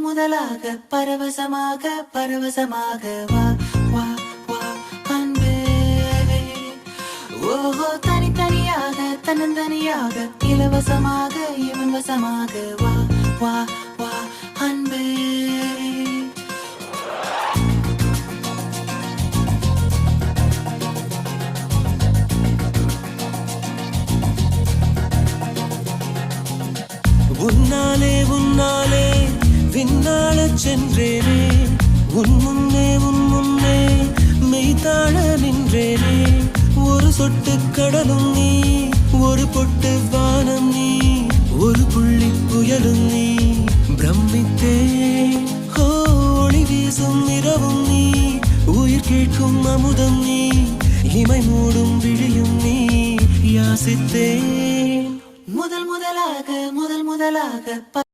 முதலாக பரவசமாக வா வா வா அன்பே. ஓஹோ தனித்தனியாக தன்னந்தனியாக இலவசமாக இவன் வசமாக வா வா வா அன்பே. உன்னாலே விண்ணாளச் சென்றேனே, உன் முன்னே மெய்தாழ நின்றேனே. ஒரு சொட்டு கடலும் நீ, ஒரு பொட்டு வானம் நீ, ஒரு புள்ளி புயலும் நீ. பிரமித்தேன் ஒளி வீசும் இரவும் நீ, உயிர் கேட்கும் அமுதம் நீ, இமை மூடும் விழியும் நீ. யாசித்தேன் முதலாக